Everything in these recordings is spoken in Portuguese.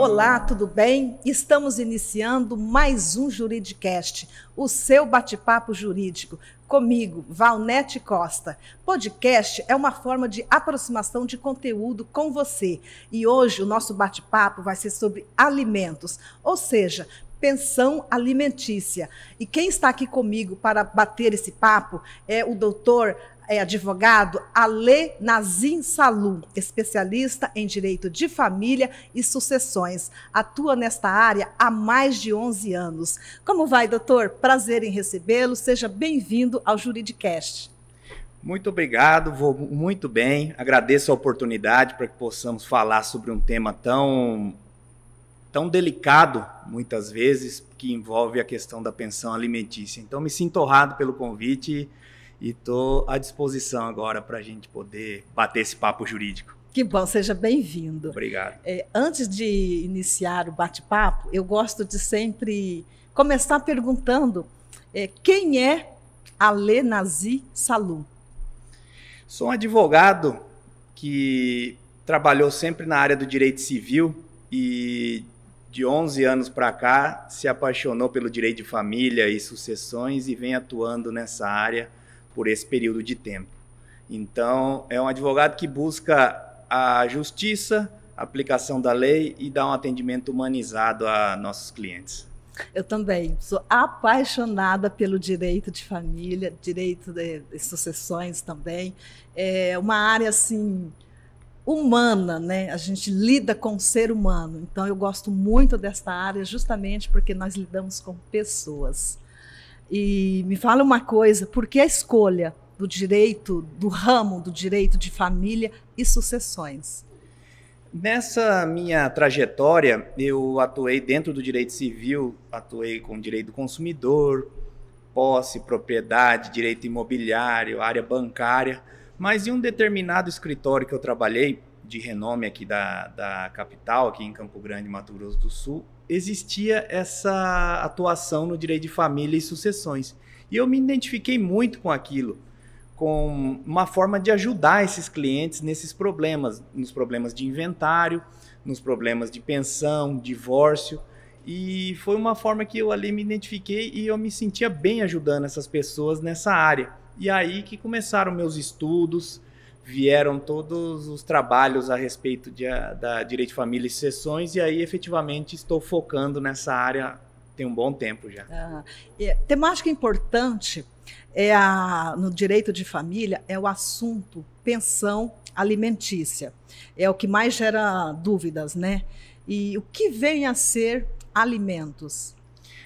Olá, tudo bem? Estamos iniciando mais um Juridicast, o seu bate-papo jurídico, comigo, Valnete Costa. Podcast é uma forma de aproximação de conteúdo com você. E hoje o nosso bate-papo vai ser sobre alimentos, ou seja, pensão alimentícia. E quem está aqui comigo para bater esse papo é o doutor advogado Alê Nazim Salu, especialista em direito de família e sucessões. Atua nesta área há mais de 11 anos. Como vai, doutor? Prazer em recebê-lo. Seja bem-vindo ao Juridicast. Muito obrigado, vou muito bem. Agradeço a oportunidade para que possamos falar sobre um tema tão delicado, muitas vezes, que envolve a questão da pensão alimentícia. Então, me sinto honrado pelo convite e estou à disposição agora para a gente poder bater esse papo jurídico. Que bom, seja bem-vindo. Obrigado. Antes de iniciar o bate-papo, eu gosto de sempre começar perguntando quem é Alê Nazim Salu? Sou um advogado que trabalhou sempre na área do direito civil e de 11 anos para cá se apaixonou pelo direito de família e sucessões e vem atuando nessa área por esse período de tempo. Então, é um advogado que busca a justiça, a aplicação da lei e dá um atendimento humanizado a nossos clientes. Eu também sou apaixonada pelo direito de família, direito de sucessões também. É uma área, assim, humana, né? A gente lida com o ser humano. Então, eu gosto muito desta área justamente porque nós lidamos com pessoas. E me fala uma coisa, por que a escolha do direito, do ramo do direito de família e sucessões? Nessa minha trajetória, eu atuei dentro do direito civil, atuei com direito do consumidor, posse, propriedade, direito imobiliário, área bancária, mas em um determinado escritório que eu trabalhei, de renome aqui da capital, aqui em Campo Grande, Mato Grosso do Sul, existia essa atuação no direito de família e sucessões. E eu me identifiquei muito com aquilo, com uma forma de ajudar esses clientes nesses problemas, nos problemas de inventário, nos problemas de pensão, divórcio. E foi uma forma que eu ali me identifiquei e eu me sentia bem ajudando essas pessoas nessa área. E aí que começaram meus estudos, vieram todos os trabalhos a respeito da direito de família e sucessões, e aí efetivamente estou focando nessa área tem um bom tempo já. Temática importante no direito de família é o assunto pensão alimentícia. É o que mais gera dúvidas, né? E o que vem a ser alimentos?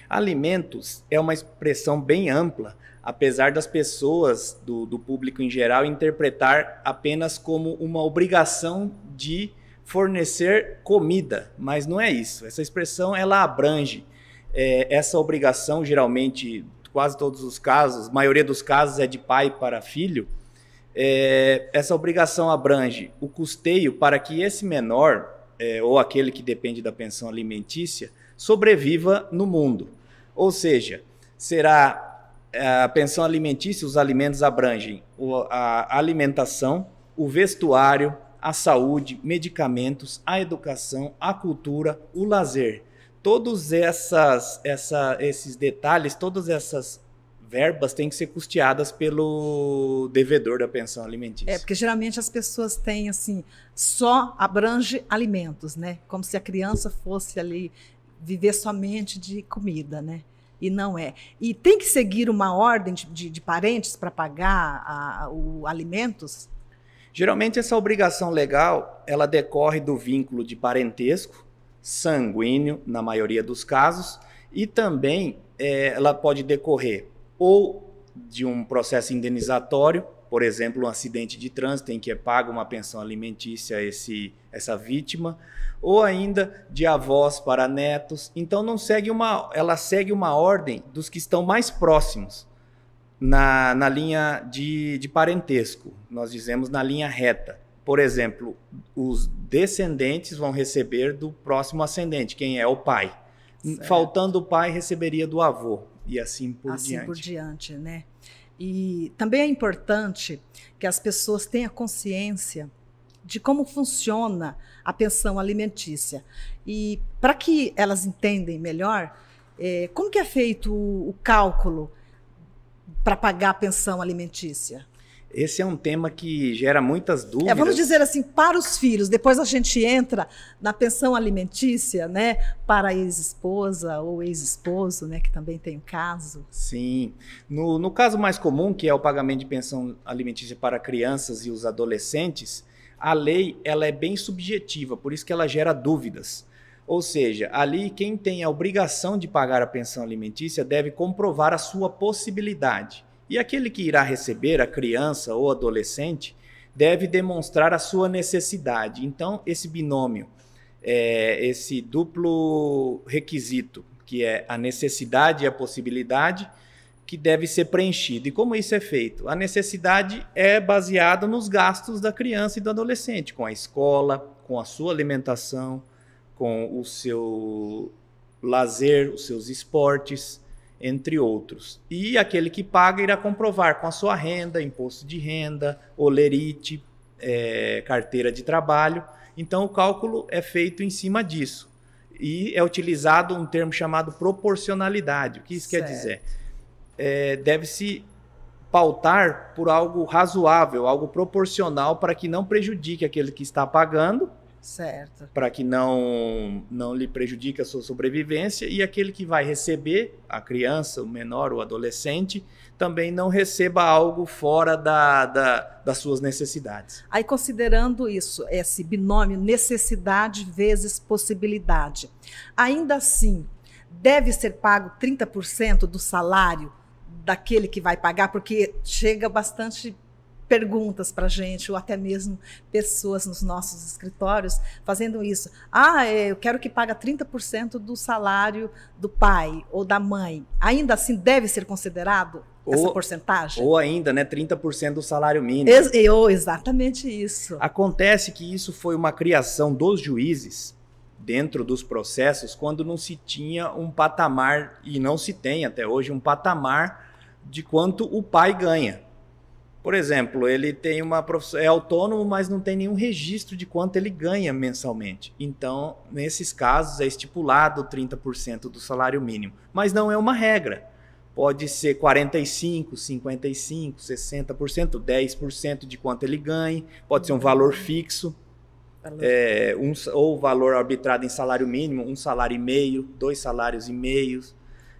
Alimentos é uma expressão bem ampla, apesar das pessoas, do público em geral, interpretar apenas como uma obrigação de fornecer comida, mas não é isso. Essa expressão, ela abrange essa obrigação, geralmente, quase todos os casos, a maioria dos casos é de pai para filho, essa obrigação abrange o custeio para que esse menor, ou aquele que depende da pensão alimentícia, sobreviva no mundo. Ou seja, será a pensão alimentícia, os alimentos abrangem a alimentação, o vestuário, a saúde, medicamentos, a educação, a cultura, o lazer. Todos esses detalhes, todas essas verbas têm que ser custeadas pelo devedor da pensão alimentícia. Porque geralmente as pessoas têm, assim, só abrange alimentos, né? Como se a criança fosse ali viver somente de comida, né? E não é. E tem que seguir uma ordem de parentes para pagar os alimentos? Geralmente essa obrigação legal, ela decorre do vínculo de parentesco, sanguíneo, na maioria dos casos, e também ela pode decorrer ou de um processo indenizatório, por exemplo, um acidente de trânsito em que é paga uma pensão alimentícia a essa vítima, ou ainda de avós para netos. Então ela segue uma ordem dos que estão mais próximos na linha de parentesco, nós dizemos na linha reta. Por exemplo, os descendentes vão receber do próximo ascendente, quem é o pai. Certo. Faltando o pai, receberia do avô, e assim por diante. Assim por diante, né? E também é importante que as pessoas tenham consciência de como funciona a pensão alimentícia. E para que elas entendam melhor, como que é feito o cálculo para pagar a pensão alimentícia? Esse é um tema que gera muitas dúvidas. Vamos dizer assim, para os filhos, depois a gente entra na pensão alimentícia, né, para a ex-esposa ou ex-esposo, né, que também tem um caso. Sim. No caso mais comum, que é o pagamento de pensão alimentícia para crianças e os adolescentes, a lei ela é bem subjetiva, por isso que ela gera dúvidas. Ou seja, ali quem tem a obrigação de pagar a pensão alimentícia deve comprovar a sua possibilidade. E aquele que irá receber, a criança ou adolescente, deve demonstrar a sua necessidade. Então, esse binômio, esse duplo requisito, que é a necessidade e a possibilidade, que deve ser preenchido. E como isso é feito? A necessidade é baseada nos gastos da criança e do adolescente, com a escola, com a sua alimentação, com o seu lazer, os seus esportes, entre outros. E aquele que paga irá comprovar com a sua renda, imposto de renda, olerite, carteira de trabalho. Então, o cálculo é feito em cima disso. E é utilizado um termo chamado proporcionalidade. O que isso quer dizer? Deve-se pautar por algo razoável, algo proporcional para que não prejudique aquele que está pagando, certo, para que não lhe prejudique a sua sobrevivência, e aquele que vai receber, a criança, o menor, o adolescente, também não receba algo fora das suas necessidades. Aí, considerando isso, esse binômio necessidade vezes possibilidade, ainda assim, deve ser pago 30% do salário daquele que vai pagar, porque chega bastante perguntas para a gente, ou até mesmo pessoas nos nossos escritórios fazendo isso. Eu quero que pague 30% do salário do pai ou da mãe. Ainda assim, deve ser considerado essa porcentagem? Ou ainda, 30% do salário mínimo. Exatamente isso. Acontece que isso foi uma criação dos juízes dentro dos processos, quando não se tinha um patamar, e não se tem até hoje, um patamar de quanto o pai ganha. Por exemplo, ele tem uma profissão, é autônomo, mas não tem nenhum registro de quanto ele ganha mensalmente. Então, nesses casos, é estipulado 30% do salário mínimo. Mas não é uma regra. Pode ser 45%, 55%, 60%, 10% de quanto ele ganha. Pode ser um valor fixo, ou valor arbitrado em salário mínimo, 1,5 salário, 2,5 salários.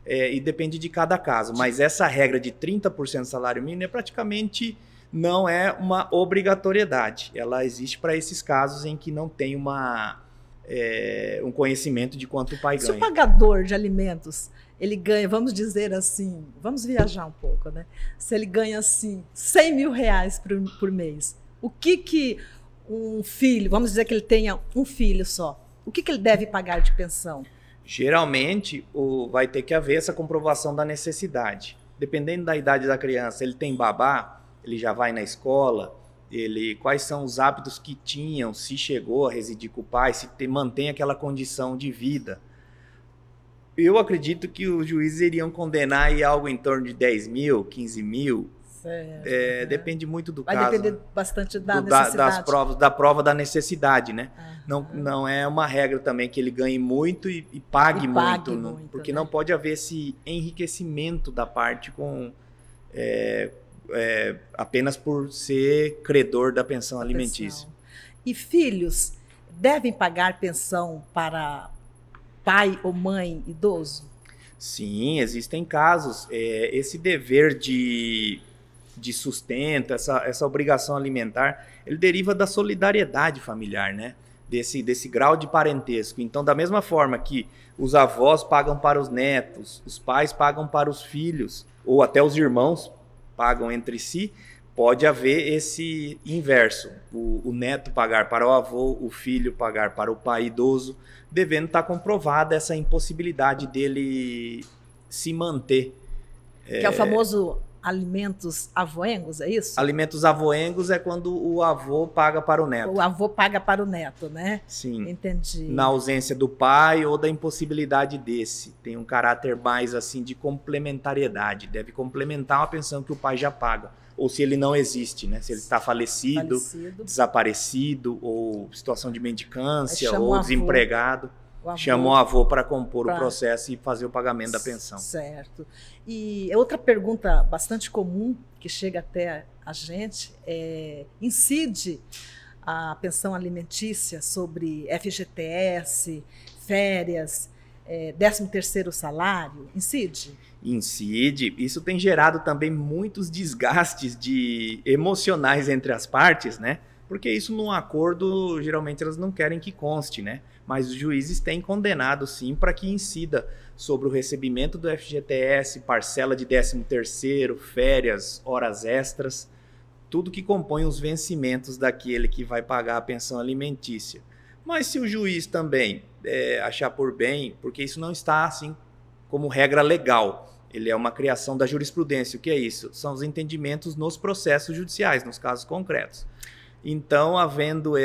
E depende de cada caso, mas essa regra de 30% do salário mínimo praticamente não é uma obrigatoriedade. Ela existe para esses casos em que não tem um conhecimento de quanto o pai ganha. Se o pagador de alimentos, ele ganha, vamos dizer assim, vamos viajar um pouco, né? Se ele ganha assim, 100 mil reais por mês, o que um filho, vamos dizer que ele tenha um filho só, o que ele deve pagar de pensão? Geralmente, vai ter que haver essa comprovação da necessidade. Dependendo da idade da criança, ele tem babá, ele já vai na escola, quais são os hábitos que tinham, se chegou a residir com o pai, se mantém aquela condição de vida. Eu acredito que os juízes iriam condenar aí algo em torno de 10 mil, 15 mil. Certo, Depende muito do caso. Vai depender bastante da necessidade. Da prova da necessidade, né? Uhum. Não é uma regra também que ele ganhe muito e pague muito, porque não pode haver esse enriquecimento da parte apenas por ser credor da pensão alimentícia. E filhos devem pagar pensão para pai ou mãe idoso? Sim, existem casos. Esse dever de sustento, essa obrigação alimentar, ele deriva da solidariedade familiar, né? Desse grau de parentesco. Então, da mesma forma que os avós pagam para os netos, os pais pagam para os filhos, ou até os irmãos pagam entre si, pode haver esse inverso. O neto pagar para o avô, o filho pagar para o pai idoso, devendo estar comprovada essa impossibilidade dele se manter. Que é o famoso alimentos avoengos, é isso? Alimentos avoengos é quando o avô paga para o neto. O avô paga para o neto, né? Sim. Entendi. Na ausência do pai ou da impossibilidade desse. Tem um caráter mais assim de complementariedade. Deve complementar uma pensão que o pai já paga. Ou se ele não existe, né? Se ele está falecido, desaparecido, ou situação de mendicância, ou desempregado. Chamou o avô para compor o processo e fazer o pagamento da pensão. Certo. E outra pergunta bastante comum que chega até a gente incide a pensão alimentícia sobre FGTS, férias, 13º salário? Incide? Incide. Isso tem gerado também muitos desgastes emocionais entre as partes, né? Porque isso num acordo, geralmente elas não querem que conste, né? Mas os juízes têm condenado, sim, para que incida sobre o recebimento do FGTS, parcela de 13º, férias, horas extras, tudo que compõe os vencimentos daquele que vai pagar a pensão alimentícia. Mas se o juiz também achar por bem, porque isso não está assim como regra legal, ele é uma criação da jurisprudência. O que é isso? São os entendimentos nos processos judiciais, nos casos concretos. Então, havendo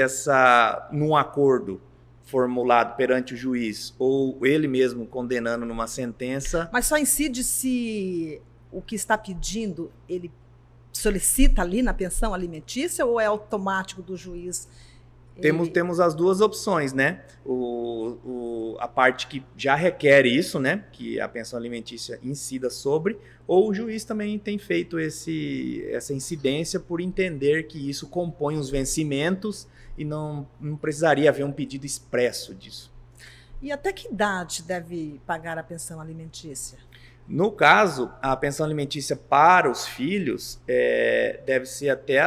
num acordo formulado perante o juiz, ou ele mesmo condenando numa sentença... Mas só incide se o que está pedindo, ele solicita ali na pensão alimentícia ou é automático do juiz? Temos as duas opções, né? A parte que já requer isso, né? Que a pensão alimentícia incida sobre, ou o juiz também tem feito essa incidência por entender que isso compõe os vencimentos e não precisaria haver um pedido expresso disso. E até que idade deve pagar a pensão alimentícia? No caso, a pensão alimentícia para os filhos deve ser até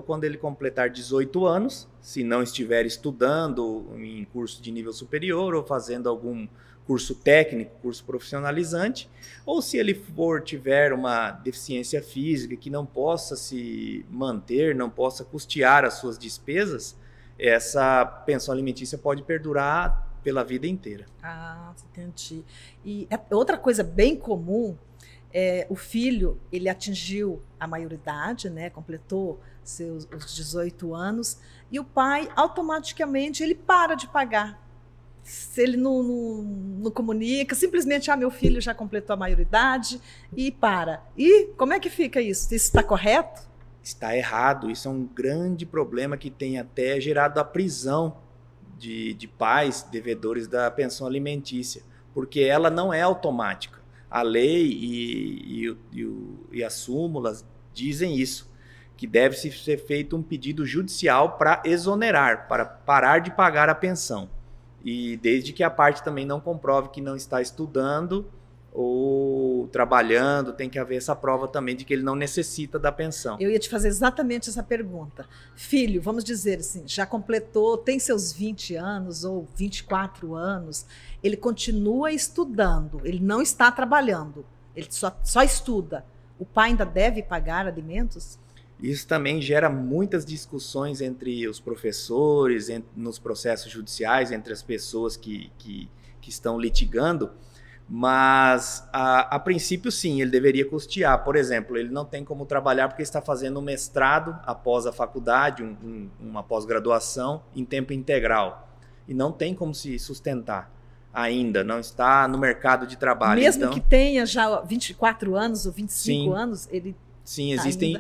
quando ele completar 18 anos, se não estiver estudando em curso de nível superior ou fazendo algum curso técnico, curso profissionalizante, ou se ele tiver uma deficiência física que não possa se manter, não possa custear as suas despesas, essa pensão alimentícia pode perdurar pela vida inteira. Ah, entendi. E outra coisa bem comum o filho, ele atingiu a maioridade, né, completou os 18 anos, e o pai, automaticamente, ele para de pagar. Se ele não comunica, simplesmente, meu filho já completou a maioridade, e para. E como é que fica isso? Isso está correto? Está errado. Isso é um grande problema que tem até gerado a prisão de pais devedores da pensão alimentícia, porque ela não é automática. A lei e as súmulas dizem isso, que deve ser feito um pedido judicial para exonerar, para parar de pagar a pensão. E desde que a parte também não comprove que não está estudando ou trabalhando, tem que haver essa prova também de que ele não necessita da pensão. Eu ia te fazer exatamente essa pergunta. Filho, vamos dizer assim, já completou, tem seus 20 anos ou 24 anos, ele continua estudando, ele não está trabalhando, ele só estuda. O pai ainda deve pagar alimentos? Isso também gera muitas discussões entre os professores, nos processos judiciais, entre as pessoas que estão litigando, mas a princípio sim, ele deveria custear. Por exemplo, ele não tem como trabalhar porque está fazendo um mestrado após a faculdade, uma pós-graduação em tempo integral, e não tem como se sustentar ainda, não está no mercado de trabalho. Mesmo então, que tenha já 24 anos ou 25 anos, ele... Sim,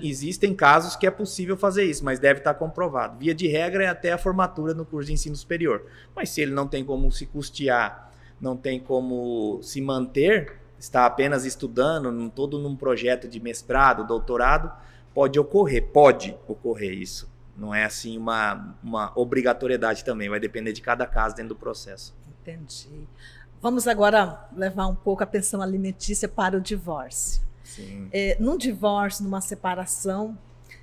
existem casos que é possível fazer isso, mas deve estar comprovado. Via de regra é até a formatura no curso de ensino superior. Mas se ele não tem como se custear, não tem como se manter, está apenas estudando, todo num projeto de mestrado, doutorado, pode ocorrer isso. Não é assim uma obrigatoriedade também, vai depender de cada caso dentro do processo. Entendi. Vamos agora levar um pouco a pensão alimentícia para o divórcio. Num divórcio, numa separação,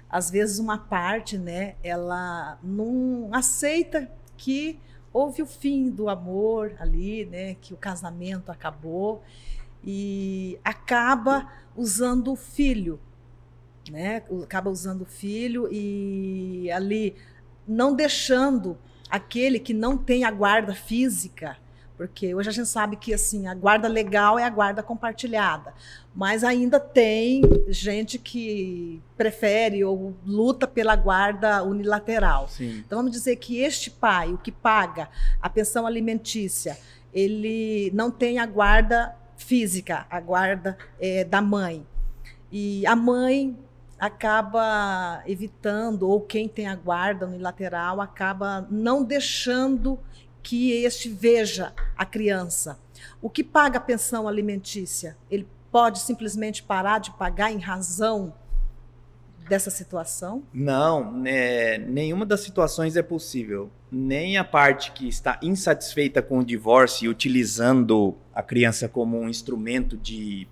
às vezes uma parte, né, ela não aceita que houve o fim do amor ali, né, que o casamento acabou e acaba usando o filho, né, e ali não deixando aquele que não tem a guarda física Porque hoje a gente sabe que assim, a guarda legal é a guarda compartilhada, mas ainda tem gente que prefere ou luta pela guarda unilateral. Sim. Então vamos dizer que este pai, o que paga a pensão alimentícia, ele não tem a guarda física, a guarda da mãe. E a mãe acaba evitando, ou quem tem a guarda unilateral acaba não deixando que este veja a criança. O que paga a pensão alimentícia? Ele pode simplesmente parar de pagar em razão dessa situação? Não, nenhuma das situações é possível. Nem a parte que está insatisfeita com o divórcio e utilizando a criança como um instrumento de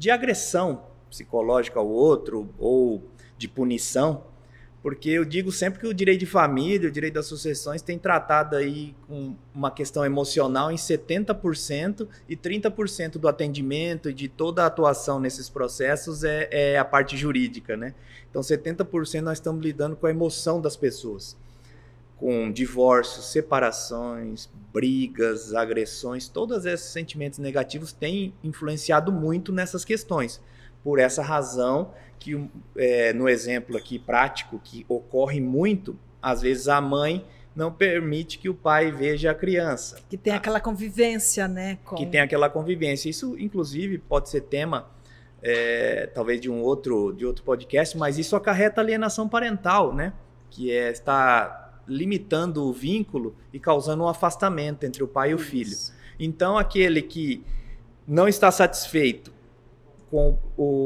agressão psicológica ao outro ou de punição. Porque eu digo sempre que o direito de família, o direito das sucessões tem tratado aí com uma questão emocional em 70% e 30% do atendimento e de toda a atuação nesses processos é a parte jurídica, né? Então 70% nós estamos lidando com a emoção das pessoas, com divórcios, separações, brigas, agressões, todos esses sentimentos negativos têm influenciado muito nessas questões. Por essa razão que, no exemplo aqui prático, que ocorre muito, às vezes a mãe não permite que o pai veja a criança. Que tem aquela convivência, né? Que tem aquela convivência. Isso, inclusive, pode ser tema, talvez, de outro podcast, mas isso acarreta alienação parental, né? Que está limitando o vínculo e causando um afastamento entre o pai e o filho. Então, aquele que não está satisfeito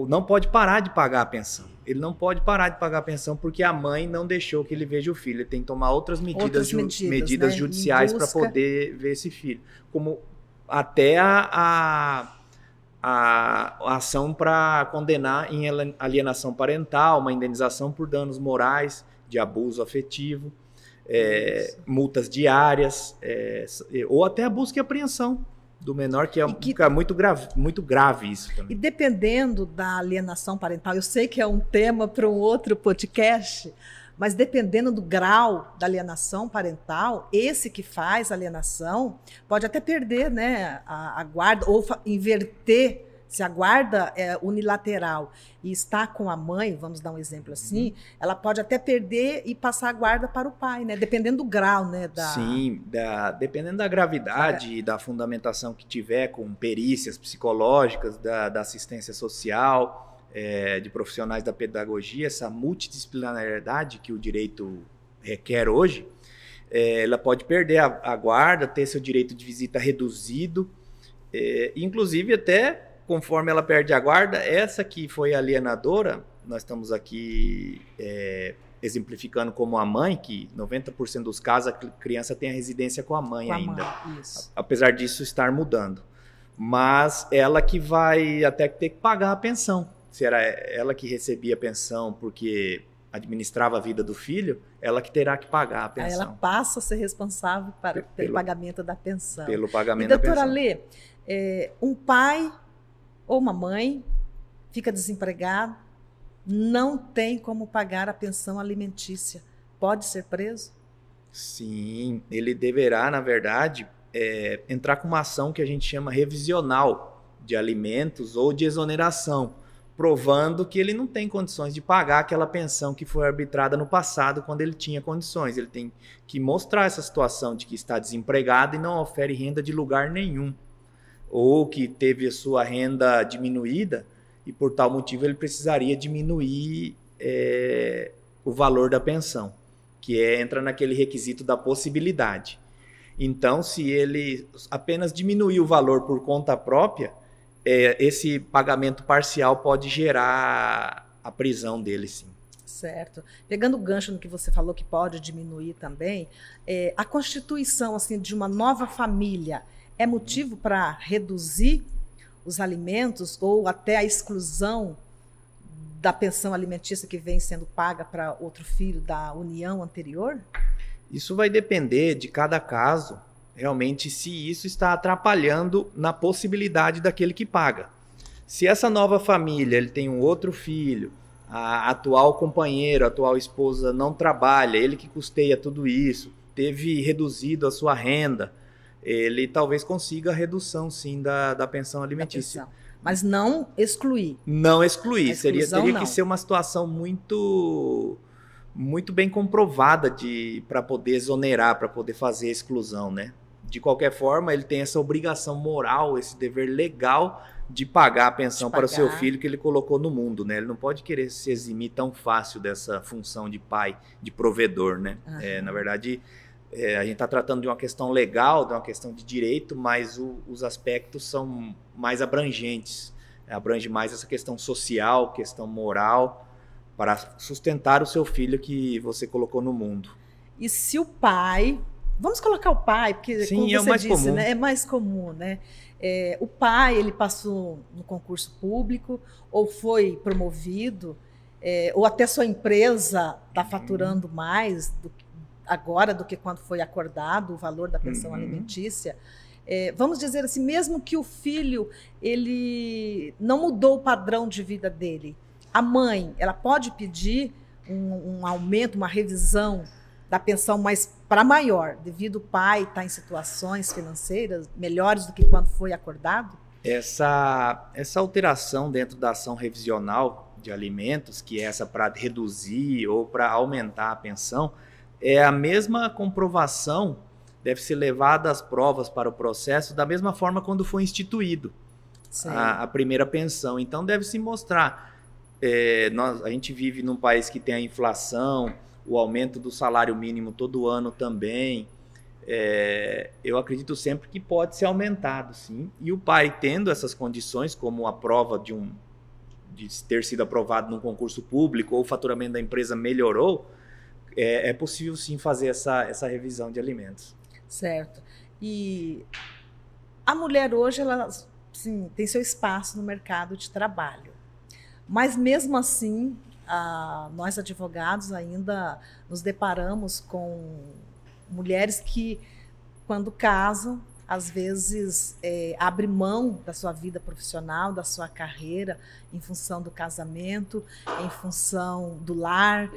não pode parar de pagar a pensão. Ele não pode parar de pagar a pensão porque a mãe não deixou que ele veja o filho. Ele tem que tomar outras medidas né? Judiciais para poder ver esse filho. Como até a ação para condenar em alienação parental, uma indenização por danos morais de abuso afetivo, multas diárias, ou até a busca e apreensão do menor, que é muito grave isso também. E dependendo da alienação parental, eu sei que é um tema para um outro podcast, mas dependendo do grau da alienação parental, esse que faz alienação pode até perder, né, a guarda, ou inverter. Se a guarda é unilateral e está com a mãe, vamos dar um exemplo assim, ela pode até perder e passar a guarda para o pai, né? Dependendo do grau, né? Sim, dependendo da gravidade e da fundamentação que tiver, com perícias psicológicas, da assistência social, de profissionais da pedagogia, essa multidisciplinariedade que o direito requer hoje, ela pode perder a guarda, ter seu direito de visita reduzido, inclusive até conforme ela perde a guarda, essa que foi alienadora, nós estamos aqui exemplificando como a mãe, que 90% dos casos a criança tem a residência com a mãe ainda. Isso. Apesar disso estar mudando. Mas ela que vai até ter que pagar a pensão. Se era ela que recebia a pensão porque administrava a vida do filho, ela que terá que pagar a pensão. Aí ela passa a ser responsável pelo pagamento da pensão. Pelo pagamento da pensão. Doutora Lê, um pai ou uma mãe fica desempregado, não tem como pagar a pensão alimentícia. Pode ser preso? Sim, ele deverá, na verdade, entrar com uma ação que a gente chama revisional de alimentos ou de exoneração, provando que ele não tem condições de pagar aquela pensão que foi arbitrada no passado quando ele tinha condições. Ele tem que mostrar essa situação de que está desempregado e não ofere renda de lugar nenhum, ou que teve a sua renda diminuída e por tal motivo ele precisaria diminuir o valor da pensão, que entra naquele requisito da possibilidade. Então, se ele apenas diminuir o valor por conta própria, esse pagamento parcial pode gerar a prisão dele, sim. Certo. Pegando o gancho no que você falou que pode diminuir também, a constituição assim, de uma nova família é motivo para reduzir os alimentos ou até a exclusão da pensão alimentícia que vem sendo paga para outro filho da união anterior? Isso vai depender de cada caso, realmente, se isso está atrapalhando na possibilidade daquele que paga. Se essa nova família ele tem um outro filho, a atual companheiro, a atual esposa não trabalha, ele que custeia tudo isso, teve reduzido a sua renda, ele talvez consiga a redução, sim, da pensão alimentícia. Mas não excluir. Não excluir. Teria não. que ser uma situação muito bem comprovada para poder exonerar, para poder fazer a exclusão, né? De qualquer forma, ele tem essa obrigação moral, esse dever legal de pagar a pensão para o seu filho que ele colocou no mundo, né? Ele não pode querer se eximir tão fácil dessa função de pai, de provedor, né? Na verdade, a gente está tratando de uma questão legal, de uma questão de direito, mas os aspectos são mais abrangentes. Abrange mais essa questão social, questão moral, para sustentar o seu filho que você colocou no mundo. E se o pai... Vamos colocar o pai, porque, sim, como você disse, comum. Né, é mais comum, né? O pai, ele passou no concurso público, ou foi promovido, ou até sua empresa está faturando mais agora do que quando foi acordado o valor da pensão alimentícia. Vamos dizer assim, mesmo que o filho ele não mudou o padrão de vida dele, a mãe, ela pode pedir um aumento, uma revisão da pensão, mas para maior, devido o pai estar em situações financeiras melhores do que quando foi acordado? Essa alteração dentro da ação revisional de alimentos, que é essa para reduzir ou para aumentar a pensão, é a mesma comprovação, deve ser levada às provas para o processo da mesma forma quando foi instituído a primeira pensão. Então deve se mostrar... a gente vive num país que tem a inflação, o aumento do salário mínimo todo ano também. Eu acredito sempre que pode ser aumentado, sim. E o pai tendo essas condições, como a prova de ter sido aprovado num concurso público ou o faturamento da empresa melhorou, é possível sim fazer essa revisão de alimentos. Certo. E a mulher hoje, ela sim, tem seu espaço no mercado de trabalho. Mas mesmo assim, nós advogados ainda nos deparamos com mulheres que, quando casam, às vezes abrem mão da sua vida profissional, da sua carreira, em função do casamento, em função do lar,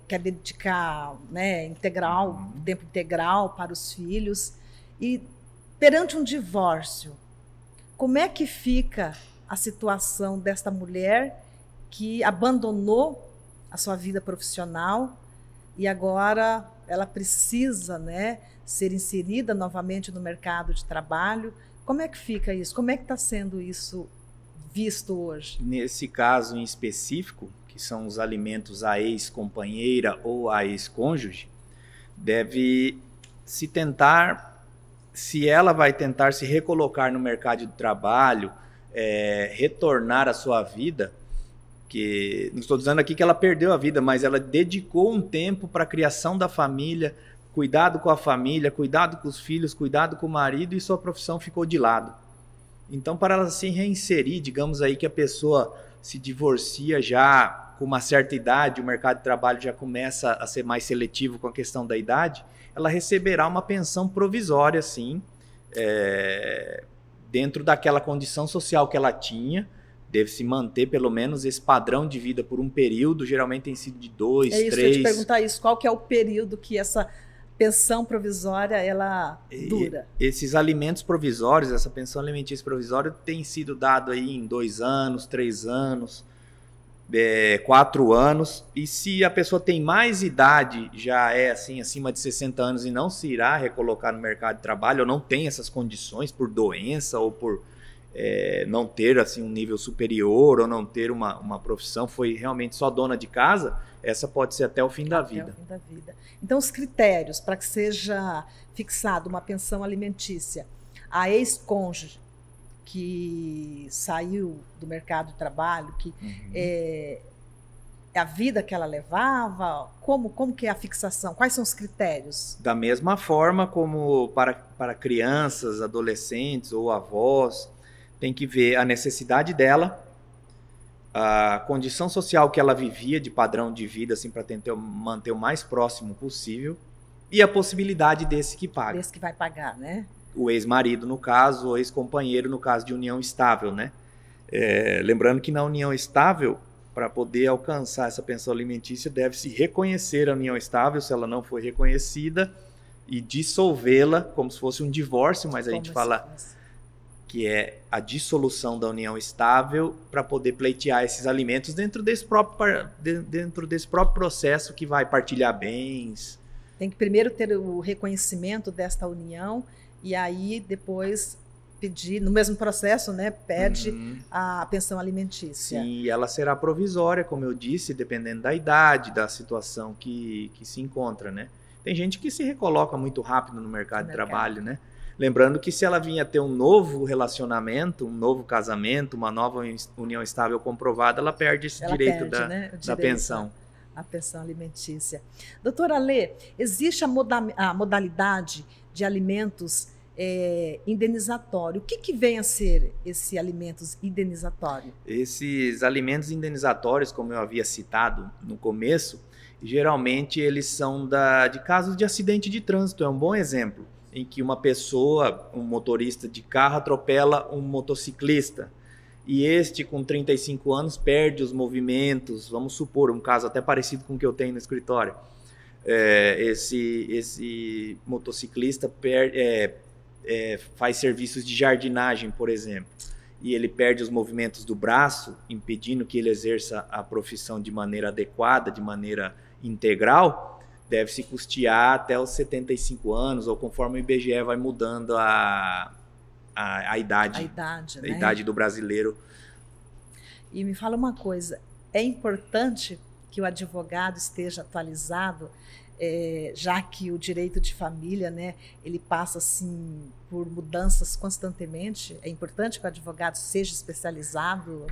quer dedicar, né, tempo integral para os filhos. E perante um divórcio, como é que fica a situação desta mulher que abandonou a sua vida profissional e agora ela precisa, né, ser inserida novamente no mercado de trabalho? Como é que fica isso? Como é que está sendo isso visto hoje? Nesse caso em específico, que são os alimentos à ex-companheira ou à ex-cônjuge, deve se tentar, se ela vai tentar se recolocar no mercado de trabalho, retornar à sua vida, que não estou dizendo aqui que ela perdeu a vida, mas ela dedicou um tempo para a criação da família, cuidado com a família, cuidado com os filhos, cuidado com o marido, e sua profissão ficou de lado. Então, para ela se reinserir, digamos aí que a pessoa se divorcia já com uma certa idade, o mercado de trabalho já começa a ser mais seletivo com a questão da idade, ela receberá uma pensão provisória, sim, dentro daquela condição social que ela tinha. Deve-se manter pelo menos esse padrão de vida por um período, geralmente tem sido de 2, 3... Eu ia te perguntar isso, qual que é o período que essa pensão provisória ela dura? Esses alimentos provisórios, essa pensão alimentícia provisória tem sido dado aí em 2 anos, 3 anos, 4 anos, e se a pessoa tem mais idade, já é assim, acima de 60 anos e não se irá recolocar no mercado de trabalho, ou não tem essas condições por doença ou por não ter assim, um nível superior ou não ter uma profissão, foi realmente só dona de casa, essa pode ser até o fim da vida. Até o fim da vida. Então, os critérios para que seja fixada uma pensão alimentícia, a ex-cônjuge que saiu do mercado de trabalho, que a vida que ela levava, como que é a fixação? Quais são os critérios? Da mesma forma como para crianças, adolescentes ou avós, tem que ver a necessidade dela, a condição social que ela vivia, de padrão de vida, assim, para tentar manter o mais próximo possível, e a possibilidade desse que paga. Desse que vai pagar, né? O ex-marido, no caso, o ex-companheiro, no caso de união estável, né? Lembrando que na união estável, para poder alcançar essa pensão alimentícia, deve-se reconhecer a união estável. Se ela não for reconhecida, e dissolvê-la como se fosse um divórcio, mas a Como gente se fala fosse. que é a dissolução da união estável para poder pleitear esses alimentos dentro desse próprio processo que vai partilhar bens. Tem que primeiro ter o reconhecimento desta união e aí depois pedir, no mesmo processo, né, pede a pensão alimentícia. Sim, ela será provisória, como eu disse, dependendo da idade, da situação que se encontra, né? Tem gente que se recoloca muito rápido no mercado de trabalho, né? Lembrando que se ela vinha ter um novo relacionamento, um novo casamento, uma nova união estável comprovada, ela perde esse direito da pensão. A pensão alimentícia. Doutora Lê, existe a modalidade de alimentos indenizatório. O que vem a ser esse alimentos indenizatório? Esses alimentos indenizatórios, como eu havia citado no começo, geralmente eles são de casos de acidente de trânsito. É um bom exemplo, em que uma pessoa, um motorista de carro, atropela um motociclista. E este, com 35 anos, perde os movimentos. Vamos supor, um caso até parecido com o que eu tenho no escritório. Esse motociclista faz serviços de jardinagem, por exemplo, e ele perde os movimentos do braço, impedindo que ele exerça a profissão de maneira adequada, de maneira integral, deve-se custear até os 75 anos, ou conforme o IBGE vai mudando a idade, né? A idade do brasileiro. E me fala uma coisa, é importante que o advogado esteja atualizado, já que o direito de família, né, ele passa assim por mudanças constantemente. É importante que o advogado seja especializado?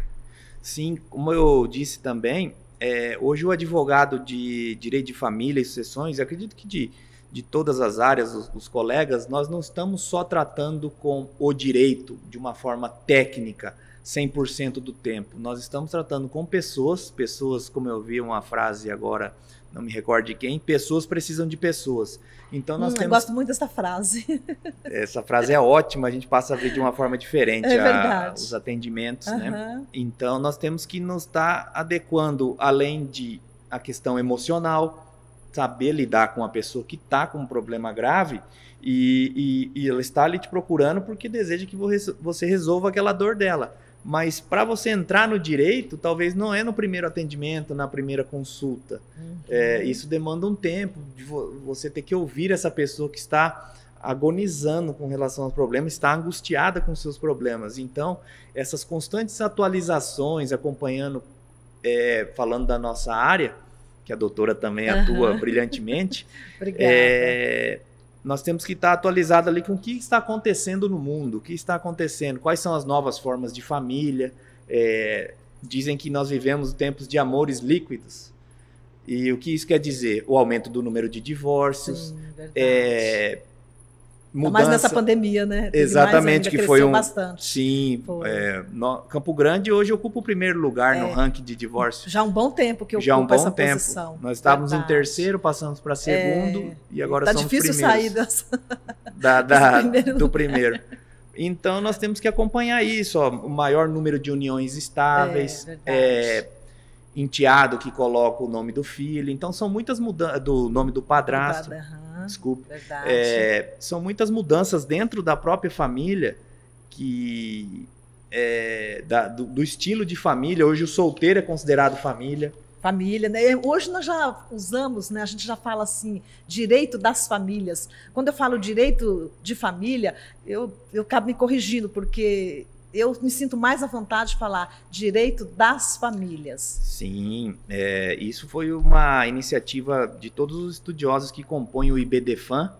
Sim, como eu disse também, hoje o advogado de direito de família e sucessões, acredito que de todas as áreas, os colegas, nós não estamos só tratando com o direito de uma forma técnica, 100% do tempo. Nós estamos tratando com pessoas, como eu vi uma frase agora, não me recordo de quem, pessoas precisam de pessoas. Então nós temos... Eu gosto muito dessa frase. Essa frase é ótima, a gente passa a ver de uma forma diferente os atendimentos, né? Então nós temos que nos estar adequando, além de a questão emocional, saber lidar com a pessoa que está com um problema grave e ela está ali te procurando porque deseja que você resolva aquela dor dela. Mas para você entrar no direito, talvez não é no primeiro atendimento, na primeira consulta. Isso demanda um tempo de você ter que ouvir essa pessoa que está agonizando com relação aos problemas, está angustiada com seus problemas. Então, essas constantes atualizações, acompanhando, falando da nossa área, que a doutora também atua brilhantemente, nós temos que estar atualizado ali com o que está acontecendo no mundo, o que está acontecendo, quais são as novas formas de família. Dizem que nós vivemos tempos de amores líquidos. E o que isso quer dizer? O aumento do número de divórcios. Sim, verdade. Mudança, mais nessa pandemia, né? Exatamente, que foi bastante. Sim, Campo Grande hoje ocupa o primeiro lugar no ranking de divórcio. Já há um bom tempo que ocupa essa posição. Nós estávamos em terceiro, passamos para segundo e agora somos primeiros. Tá difícil sair do primeiro. Então nós temos que acompanhar isso, o maior número de uniões estáveis, enteado que coloca o nome do filho. Então são muitas mudanças, do nome do padrasto. Desculpe. São muitas mudanças dentro da própria família, do estilo de família. Hoje o solteiro é considerado família. Família, né? Hoje nós já usamos, né? A gente já fala assim, direito das famílias. Quando eu falo direito de família, eu acabo me corrigindo, porque eu me sinto mais à vontade de falar direito das famílias. Sim, isso foi uma iniciativa de todos os estudiosos que compõem o IBDFAM,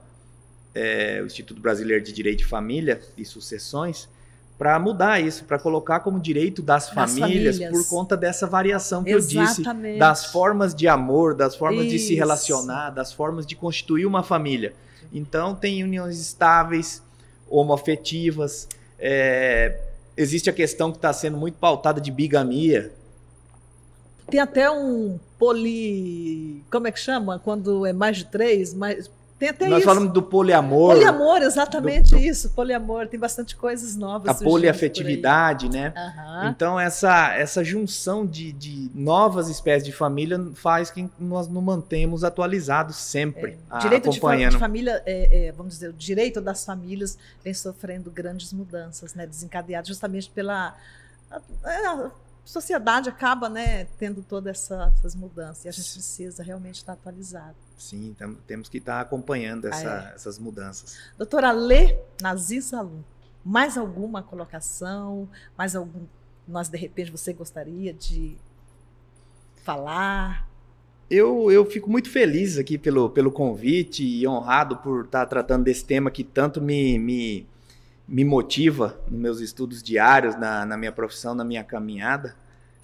o Instituto Brasileiro de Direito de Família e Sucessões, para mudar isso, para colocar como direito das famílias, por conta dessa variação que eu disse, das formas de amor, das formas de se relacionar, das formas de constituir uma família. Então, tem uniões estáveis, homoafetivas, existe a questão que está sendo muito pautada de bigamia. Tem até um como é que chama? Quando é mais de 3, Tem até Nós isso. falamos do poliamor. Poliamor, exatamente isso. Poliamor, tem bastante coisas novas. A poliafetividade, né? Uhum. Então, essa junção de novas espécies de família faz que nós nos mantemos atualizados sempre, direito acompanhando. de família, vamos dizer, o direito das famílias vem sofrendo grandes mudanças, né? Desencadeadas justamente pela... A sociedade acaba, né, tendo todas essas mudanças e a gente precisa realmente estar atualizado. Sim, temos que estar acompanhando essas mudanças. Doutora Lê Nazir Salum, mais alguma colocação? Mais algum, de repente, você gostaria de falar? Eu fico muito feliz aqui pelo convite e honrado por estar tratando desse tema que tanto me motiva nos meus estudos diários, na minha profissão, na minha caminhada,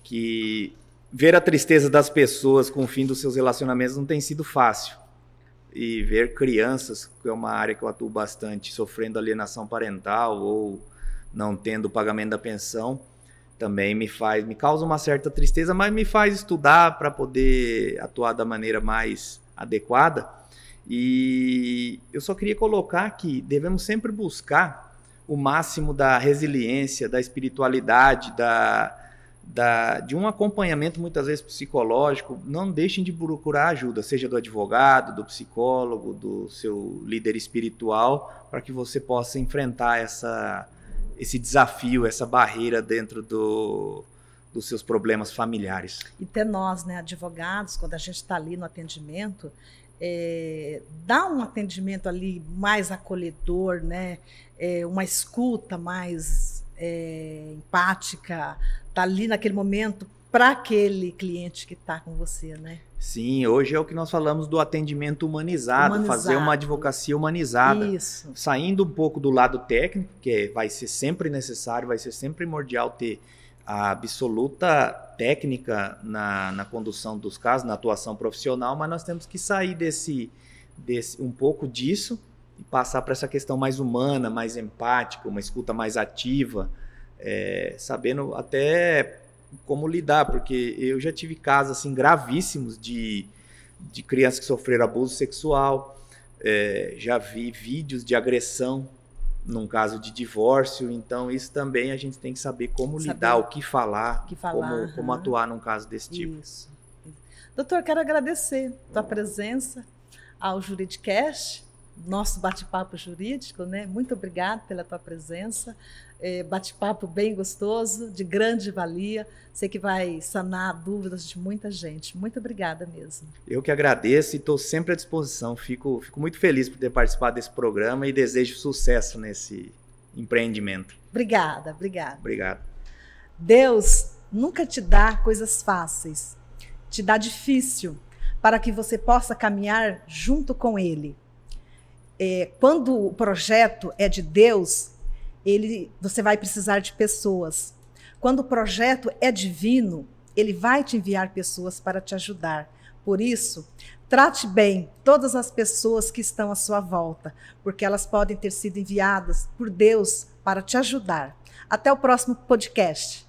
que ver a tristeza das pessoas com o fim dos seus relacionamentos não tem sido fácil. E ver crianças, que é uma área que eu atuo bastante, sofrendo alienação parental ou não tendo o pagamento da pensão, também me causa uma certa tristeza, mas me faz estudar para poder atuar da maneira mais adequada. E eu só queria colocar que devemos sempre buscar o máximo da resiliência, da espiritualidade, de um acompanhamento muitas vezes psicológico. Não deixem de procurar ajuda, seja do advogado, do psicólogo, do seu líder espiritual, para que você possa enfrentar esse desafio, essa barreira dentro dos seus problemas familiares. E até nós, né, advogados, quando a gente está ali no atendimento, dá um atendimento ali mais acolhedor, né? Uma escuta mais empática, tá ali naquele momento para aquele cliente que está com você, né? Sim, hoje é o que nós falamos do atendimento humanizado, fazer uma advocacia humanizada. Isso. Saindo um pouco do lado técnico, que vai ser sempre necessário, vai ser sempre primordial ter a absoluta técnica na condução dos casos, na atuação profissional, mas nós temos que sair um pouco disso e passar para essa questão mais humana, mais empática, uma escuta mais ativa, sabendo até como lidar, porque eu já tive casos assim, gravíssimos de crianças que sofreram abuso sexual, já vi vídeos de agressão num caso de divórcio, então isso também a gente tem que saber como lidar, o que falar, como atuar num caso desse tipo. Isso. Doutor, quero agradecer a tua presença ao Juridicast, nosso bate-papo jurídico, né? Muito obrigada pela tua presença, bate-papo bem gostoso, de grande valia, sei que vai sanar dúvidas de muita gente. Muito obrigada mesmo. Eu que agradeço e estou sempre à disposição, fico muito feliz por ter participado desse programa e desejo sucesso nesse empreendimento. Obrigada. Obrigado. Deus nunca te dá coisas fáceis, te dá difícil, para que você possa caminhar junto com Ele. Quando o projeto é de Deus, você vai precisar de pessoas. Quando o projeto é divino, Ele vai te enviar pessoas para te ajudar. Por isso, trate bem todas as pessoas que estão à sua volta, porque elas podem ter sido enviadas por Deus para te ajudar. Até o próximo podcast.